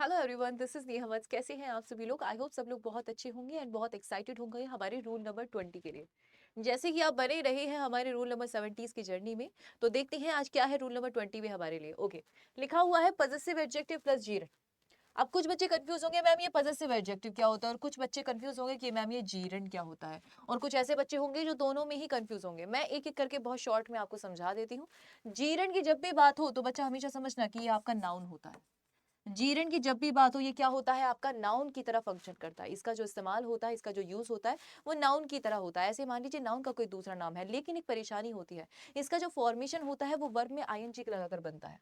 Hello everyone, this is Neha Vats. कैसे हैं आप सभी लोग? आई होप सब लोग बहुत अच्छे होंगे एंड बहुत एक्साइटेड होंगे हमारे रूल नंबर 20 के लिए। जैसे कि आप बने रहे हैं हमारे रूल नंबर 70 की जर्नी में, तो देखते हैं आज क्या है रूल नंबर 20 में हमारे लिए। ओके, लिखा हुआ है पजेसिव एडजेक्टिव प्लस जीरन। अब कुछ बच्चे कंफ्यूज होंगे मैम ये पजेसिव एडजेक्टिव क्या होता है, और कुछ बच्चे कंफ्यूज होंगे कि मैम ये जीरन क्या होता है, और कुछ ऐसे बच्चे होंगे जो दोनों में ही कंफ्यूज होंगे। मैं एक एक करके बहुत शॉर्ट में आपको समझा देती हूँ। जीरन की जब भी बात हो तो बच्चा हमेशा समझना कि ये आपका नाउन होता है। जीरन की जब भी बात हो ये क्या होता है, आपका नाउन की तरह फंक्शन करता है। इसका जो इस्तेमाल होता है, इसका जो यूज होता है वो नाउन की तरह होता है। ऐसे मान लीजिए नाउन का कोई दूसरा नाम है, लेकिन एक परेशानी होती है, इसका जो फॉर्मेशन होता है वो वर्ब में आईएनजी लगाकर बनता है।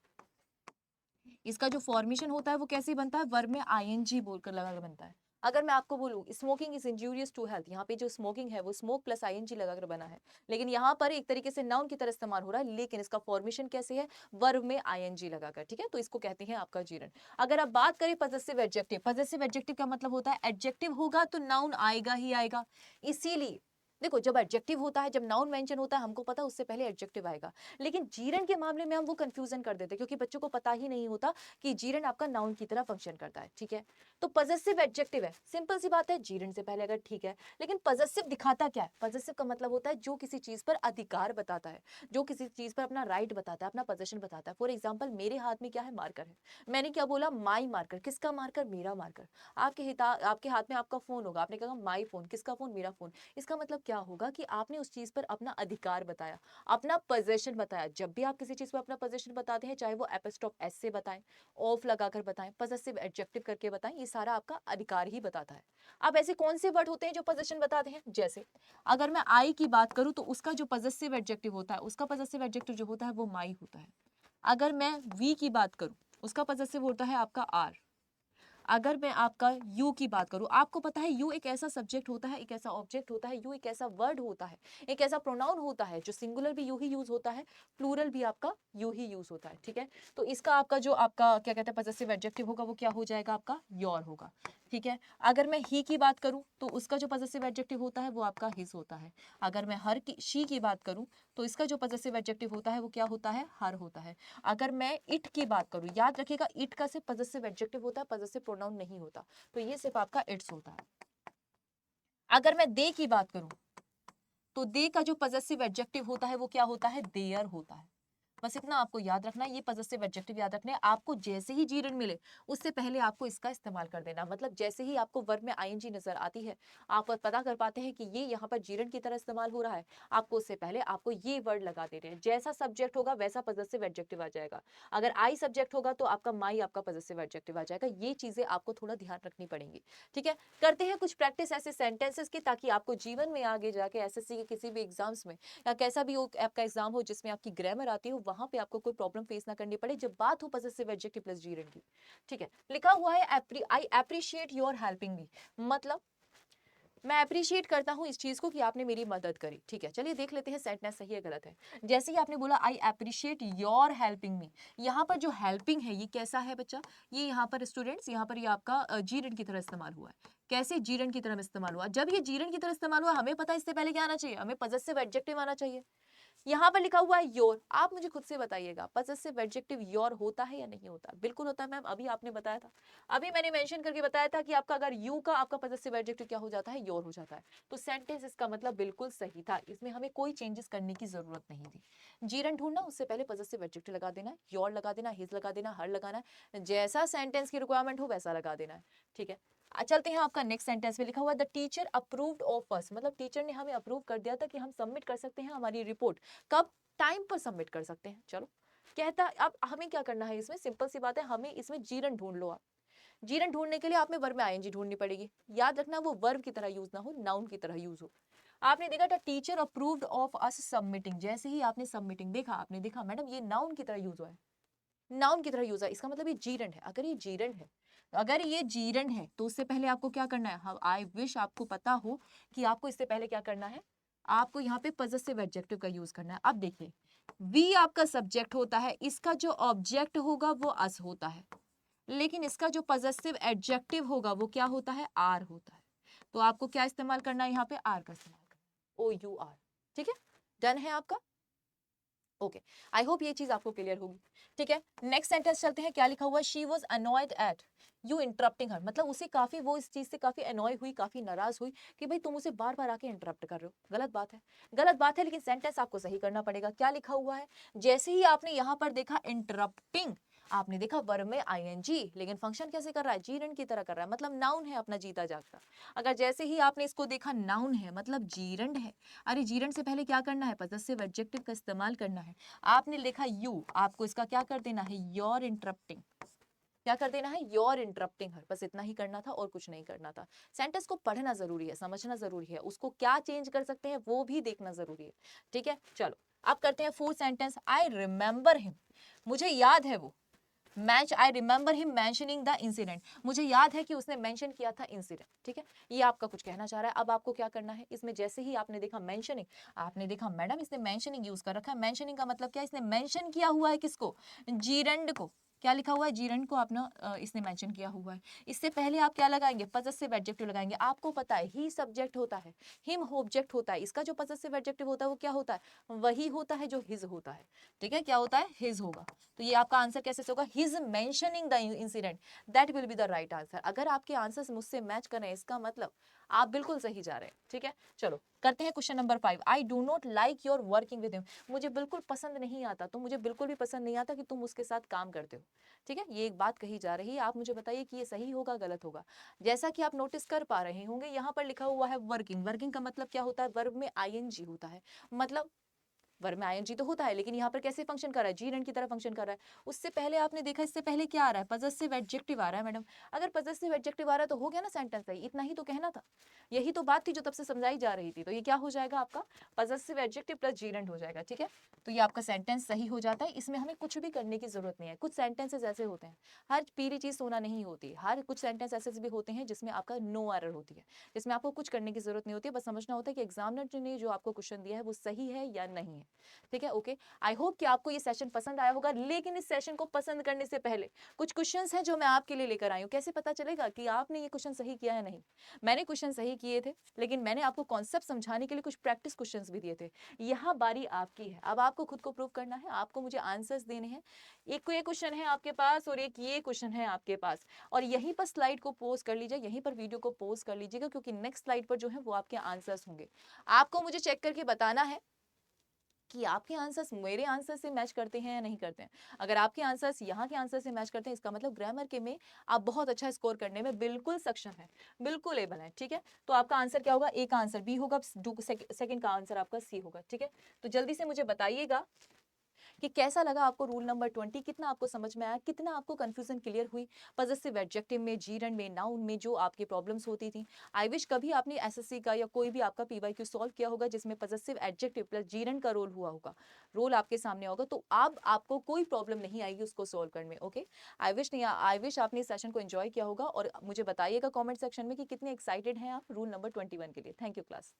इसका जो फॉर्मेशन होता है वो कैसे बनता है, वर्ब में आईएनजी बोलकर लगाकर बनता है। अगर मैं आपको बोलूं smoking is injurious to health, यहाँ पे जो स्मोकिंग है वो स्मोक प्लस आईएनजी लगाकर बना है, लेकिन यहाँ पर एक तरीके से नाउन की तरह इस्तेमाल हो रहा है, लेकिन इसका फॉर्मेशन कैसे है, वर्ब में आईएनजी लगाकर। ठीक है, तो इसको कहते हैं आपका जीरन। अगर आप बात करें पजेसिव एडजेक्टिव, पजेसिव एडजेक्टिव का मतलब होता है एडजेक्टिव होगा तो नाउन आएगा ही आएगा। इसीलिए देखो, जब एडजेक्टिव होता है, जब नाउन मेंशन होता है, हमको पता है उससे पहले एडजेक्टिव आएगा। लेकिन जीरन के मामले में हम वो कंफ्यूजन कर देते हैं, क्योंकि बच्चों को पता ही नहीं होता कि जीरन आपका नाउन की तरह फंक्शन करता है। ठीक है, तो पजेसिव एडजेक्टिव है, सिंपल सी बात है, जीरन से पहले अगर ठीक है। लेकिन पजेसिव दिखाता क्या है, पजेसिव का मतलब होता है जो किसी चीज पर अधिकार बताता है, जो किसी चीज पर अपना राइट बताता है, अपना पोजीशन बताता है। फॉर एग्जाम्पल, मेरे हाथ में क्या है, मार्कर है। मैंने क्या बोला, माई मार्कर। किसका मार्कर, मेरा मार्कर। आपके हाथ में आपका फोन होगा, आपने कहा माई फोन। किसका फोन, मेरा फोन। इसका मतलब क्या होगा कि आपने उस चीज पर अपना अधिकार बताया, अपना पोजीशन बताया। जब भी आप किसी चीज पर अपना पोजीशन बताते हैं, चाहे वो एपिस्ट्रोफ एस से बताएं, ऑफ लगाकर बताएं, पजेसिव एडजेक्टिव करके बताएं, ये सारा आपका अधिकार ही बताता है। अब ऐसे कौन से वर्ड होते हैं जो पोजीशन बताते हैं, जैसे अगर मैं आई की बात करूं तो उसका जो पजेसिव एडजेक्टिव होता है, उसका पजेसिव एडजेक्टिव जो होता है वो माई होता है। अगर मैं वी की बात करूं, उसका पजेसिव होता है आपका आर। अगर मैं आपका यू की बात करूं, आपको पता है यू एक ऐसा सब्जेक्ट होता है, एक ऐसा ऑब्जेक्ट होता है, यू एक ऐसा वर्ड होता है, एक ऐसा प्रोनाउन होता है जो सिंगुलर भी यू ही यूज होता है, प्लूरल भी आपका यू ही यूज होता है। ठीक है, तो इसका आपका जो आपका क्या कहते हैं पजेसिव एडजेक्टिव होगा वो क्या हो जाएगा, आपका योर होगा। ठीक है, अगर मैं ही की बात करूं तो उसका जो पजेसिव एडजेक्टिव होता है वो आपका हिज होता है। अगर मैं हर की शी की बात करूं तो इसका जो पजेसिव एडजेक्टिव होता है वो क्या होता है, हर होता है। अगर मैं इट की बात करूं, याद रखिएगा इट का सिर्फ पजेसिव एडजेक्टिव होता है, पजेसिव प्रोनाउन नहीं होता, तो ये सिर्फ आपका इट्स होता है। अगर मैं दे की बात करूं तो दे का जो पजेसिव एडजेक्टिव होता है वो क्या होता है, देयर होता है। बस इतना आपको याद रखना है, ये पजेसिव एडजेक्टिव याद रखना है आपको। जैसे ही जीरन मिले उससे पहले आपको इसका इस्तेमाल कर देना, मतलब जैसे ही आपको वर्ब में आईएनजी नजर आती है, आप पता कर पाते हैं कि ये यहाँ पर जीरन की तरह इस्तेमाल हो रहा है, आपको उससे पहले आपको ये वर्ड लगा देने हैं। जैसा सब्जेक्ट होगा वैसा पजेसिव एडजेक्टिव आ जाएगा। अगर आई सब्जेक्ट होगा तो आपका माई आपका पजेसिव एडजेक्टिव आ जाएगा। ये चीजें आपको थोड़ा ध्यान रखनी पड़ेंगी। ठीक है, करते हैं कुछ प्रैक्टिस ऐसे सेंटेंसेस की, ताकि आपको जीवन में आगे जाके एसएससी के किसी भी एग्जाम्स में या कैसा भी हो आपका एग्जाम हो जिसमें आपकी ग्रामर आती हो, वहां पे आपको कोई प्रॉब्लम फेस ना करनी पड़े जब बात हो पजेसिव एडजेक्टिव प्लस जीरन की। ठीक है, लिखा हुआ है I appreciate your helping me, मतलब मैं अप्रिशिएट करता हूँ इस चीज को कि आपने मेरी मदद करी। ठीक है, चलिए देख लेते हैं सेंटेंस सही है गलत है। जैसे ही आपने बोला I appreciate your helping me, यहाँ पर जो हेल्पिंग है ये कैसा है बच्चा, ये यहाँ पर स्टूडेंट्स, यहाँ पर ये आपका जीरन की तरह इस्तेमाल हुआ है। कैसे जीरन की तरह इस्तेमाल हुआ, जब ये जीरन की तरह इस्तेमाल हुआ हमें पता है इससे पहले क्या आना चाहिए, हमें पजेसिव एडजेक्टिव आना चाहिए। यहाँ पर लिखा हुआ है योर, आप मुझे खुद से बताइएगा पजेसिव एडजेक्टिव योर होता है या नहीं होता? बिल्कुल होता है मैम, अभी आपने बताया था, अभी मैंने मेंशन करके बताया था कि आपका अगर यू का आपका पजेसिव एडजेक्टिव क्या हो जाता है, योर हो जाता है। तो सेंटेंस इसका मतलब बिल्कुल सही था, इसमें हमें कोई चेंजेस करने की जरूरत नहीं थी। जीरन ढूंढना, उससे पहले पजेसिव एडजेक्टिव लगा देना है, योर लगा देना, हिज लगा देना, हर लगाना है, जैसा सेंटेंस की रिक्वायरमेंट हो वैसा लगा देना है। ठीक है, चलते हैं आपका नेक्स्ट सेंटेंस में। लिखा हुआ the teacher approved of us, मतलब टीचर ने हमें अप्रूव कर दिया था कि हम सबमिट कर सकते हैं हमारी रिपोर्ट। कब? टाइम पर सबमिट कर सकते हैं। चलो, कहता अब हमें क्या करना है, इसमें सिंपल सी बात है, हमें इसमें जीरन ढूंढ लो आप। जीरन ढूंढने के लिए आप में वर्ब में आईएनजी ढूंढनी पड़ेगी। याद रखना वो वर्ब की तरह यूज ना हो, नाउन की तरह यूज हो। आपने देखा था teacher approved of us submitting, जैसे ही आपने सबमिटिंग देखा, आपने देखा मैडम ये नाउन की तरह यूज हुआ है, नाउन की तरह यूज है, इसका मतलब ये जीरन है। अगर ये जीरन है, अगर ये जीरन है तो उससे पहले आपको क्या करना है, हाँ आई विश आपको पता हो कि आपको इससे पहले क्या करना है, आपको यहाँ पे पजेसिव एडजेक्टिव का यूज करना है। अब देखिए, वी आपका सब्जेक्ट होता है, इसका जो ऑब्जेक्ट होगा वो अस होता है, लेकिन इसका जो पजेसिव एडजेक्टिव होगा वो क्या होता है, आर होता है। तो आपको क्या इस्तेमाल करना है, यहाँ पे आर का इस्तेमाल करना है, ओ यू आर। ठीक है, डन है आपका। ओके, आई होप ये चीज आपको क्लियर होगी। ठीक है, नेक्स्ट सेंटेंस चलते हैं, क्या लिखा हुआ है, she was annoyed at, you interrupting her, मतलब उसे काफी, वो इस चीज से काफी अनॉय हुई, काफी नाराज हुई कि भाई तुम उसे बार बार आके इंटरप्ट कर रहे हो। गलत बात है, गलत बात है, लेकिन सेंटेंस आपको सही करना पड़ेगा। क्या लिखा हुआ है, जैसे ही आपने यहाँ पर देखा इंटरप्टिंग, आपने देखा वर्ब में आईएनजी, लेकिन फंक्शन कैसे कर रहा है, जीरंड की तरह कर रहा है, मतलब नाउन है अपना जीता जागता। अगर जैसे ही आपने इसको देखा नाउन है मतलब जीरंड है, अरे जीरंड से पहले क्या करना है, पजेसिव एडजेक्टिव का इस्तेमाल करना है। आपने लिखा यू, आपको इसका क्या कर देना है, योर इंटरप्टिंग, क्या कर देना है, योर इंटरप्टिंग हर, बस इतना ही करना था और कुछ नहीं करना था। सेंटेंस को पढ़ना जरूरी है, समझना जरूरी है, उसको क्या चेंज कर सकते हैं वो भी देखना जरूरी है। ठीक है, चलो अब करते हैं fourth sentence, I remember him, मुझे याद है वो, match, I remember him mentioning the incident, मुझे याद है कि उसने मेंशन किया था इंसिडेंट। ठीक है, ये आपका कुछ कहना चाह रहा है। अब आपको क्या करना है, इसमें जैसे ही आपने देखा मेंशनिंग, आपने देखा मैडम इसने मेंशनिंग यूज कर रखा है, मेंशनिंग का मतलब क्या, इसने मेंशन किया हुआ है किसको, जीरंड को। क्या लिखा हुआ है, जीरंड को आपने इसने मेंशन किया हुआ है। इससे पहले आप क्या लगाएंगे, पजेसिव एडजेक्टिव लगाएंगे। आपको पता है ही सब्जेक्ट होता है, हिम ऑब्जेक्ट होता है, इसका जो पजेसिव एडजेक्टिव होता है वो क्या होता है, वही होता है जो हिज होता है। ठीक है, क्या होता है, हिज होगा। तो ये आपका आंसर कैसे से होगा, his mentioning the incident, that will be the right answer. अगर आपके आंसर्स मुझसे मैच करें इसका मतलब आप बिल्कुल सही जा रहे हैं। ठीक है, चलो करते हैं question number 5, I do not like your working with him, मुझे बिल्कुल पसंद नहीं आता, तो मुझे बिल्कुल भी पसंद नहीं आता कि तुम उसके साथ काम करते हो। ठीक है, ये एक बात कही जा रही है, आप मुझे बताइए कि ये सही होगा गलत होगा। जैसा कि आप नोटिस कर पा रहे होंगे यहाँ पर लिखा हुआ है वर्किंग, वर्किंग का मतलब क्या होता है, वर्ब में आईएनजी होता है, मतलब वर्ब में आईएनजी तो होता है, लेकिन यहाँ पर कैसे फंक्शन कर रहा है, जीरंड की तरह फंक्शन कर रहा है। उससे पहले आपने देखा, इससे पहले क्या आ रहा है, पजेसिव एडजेक्टिव आ रहा है। मैडम अगर पजेसिव एडजेक्टिव आ रहा है तो हो गया ना सेंटेंस सही, इतना ही तो कहना था, यही तो बात थी जो तब से समझाई जा रही थी। तो ये क्या हो जाएगा आपका, पजेसिव एडजेक्टिव प्लस जीरंड हो जाएगा। ठीक है, तो ये आपका सेंटेंस सही हो जाता है, इसमें हमें कुछ भी करने की जरूरत नहीं है। कुछ सेंटेंसेस ऐसे होते हैं, हर पीरी चीज सोना नहीं होती, हर कुछ सेंटेंस ऐसे भी होते हैं जिसमें आपका नो एरर होती है, जिसमें आपको कुछ करने की जरूरत नहीं होती है, बस समझना होता है कि एग्जामिनर ने जो आपको क्वेश्चन दिया है वो सही है या नहीं है। ठीक है, ओके, आई होप कि आपको ये सेशन पसंद आया होगा, लेकिन इस सेशन को पसंद करने से पहले कुछ क्वेश्चंस हैं जो मैं आपके लिए लेकर आई हूँ। कैसे पता चलेगा कि आपने ये क्वेश्चन सही किया है नहीं, मैंने क्वेश्चन सही किए थे, लेकिन मैंने आपको कॉन्सेप्ट समझाने के लिए कुछ प्रैक्टिस क्वेश्चंस भी दिए थे। यहाँ बारी आपकी है, अब आपको खुद को प्रूव करना है, आपको मुझे आंसर्स देने हैं। एक ये क्वेश्चन है आपके पास और एक ये क्वेश्चन है आपके पास, और यहीं पर स्लाइड को पोज कर लीजिए, यहीं पर वीडियो को पोज कर लीजिएगा, क्योंकि नेक्स्ट स्लाइड पर जो है वो आपके आंसर्स होंगे। आपको मुझे चेक करके बताना है कि आपके आंसर्स मेरे आंसर से मैच करते हैं या नहीं करते हैं। अगर आपके आंसर्स यहाँ के आंसर से मैच करते हैं, इसका मतलब ग्रामर के में आप बहुत अच्छा स्कोर करने में बिल्कुल सक्षम है, बिल्कुल एबल है। ठीक है, तो आपका आंसर क्या होगा, ए का आंसर बी होगा, सेकंड का आंसर आपका सी होगा। ठीक है, तो जल्दी से मुझे बताइएगा कि कैसा लगा आपको रूल नंबर 20, कितना आपको समझ में आया, कितना आपको कंफ्यूजन क्लियर हुई, पजेसिव एडजेक्टिव में, जीरंड में, नाउन में जो आपकी प्रॉब्लम्स होती थी। आई विश कभी आपने एसएससी का या कोई भी आपका पीवाईक्यू सॉल्व किया होगा जिसमें पजेसिव एडजेक्टिव प्लस जीरंड का रोल हुआ होगा, रोल आपके सामने होगा, तो अब आपको कोई प्रॉब्लम नहीं आएगी उसको सॉल्व करने में। ओके, आई विश आपने इस सेशन को एंजॉय किया होगा, और मुझे बताइएगा कॉमेंट सेक्शन में कि कितने एक्साइटेड हैं आप रूल नंबर 21 के लिए। Thank you class.